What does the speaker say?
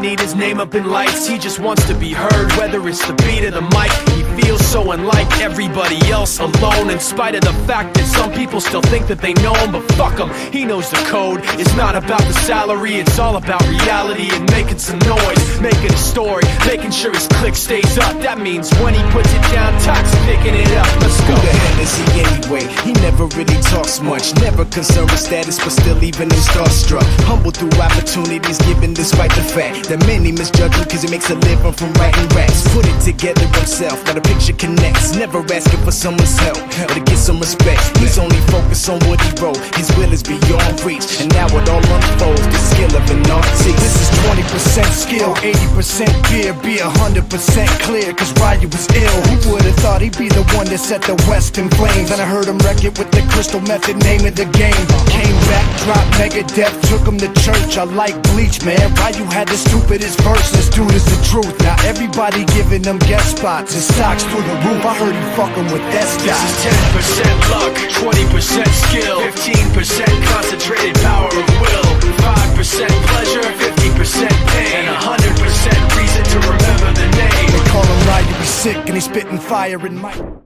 need his name up in lights. He just wants to be heard, whether it's the beat or the mic. He feels so unlike everybody else, alone, in spite of the fact that some people still think that they know him. But fuck him, he knows the code. It's not about the salary, it's all about reality and making some noise, making a story, making sure his click stays up. That means when he puts it down, Tok's picking it up. Let's go. Who the hell is he anyway? He never really talks much, never concerned with status, but still even him starstruck. Humble through opportunities given despite the fact that many misjudge him cause he makes a living from writing raps. Put it together himself, now the picture connects. Never asking for someone's help or to get some respect. He's only focused on what he wrote. His will is beyond reach, and now it all unfolds, the skill of an artist. This is 20% skill, 80% fear. Be 100% clear, cause Ryu was ill. Who would've thought he'd be the one that set the West in flames? And I heard him wreck it with the crystal method, name of the game. Came back, dropped Megadeth, took him to church. I like Bleach, man. Ryu had the stupidest verse. This dude is the truth. Now everybody giving them guest spots. His stocks through the roof. I heard he fucking with that This stock. is 10% luck, 20% skill, 15% concentrated power of will, 5% pleasure, 50% pain, and 100% reason to remember the name. They call him Ryu, he's sick and he's spitting fire and might.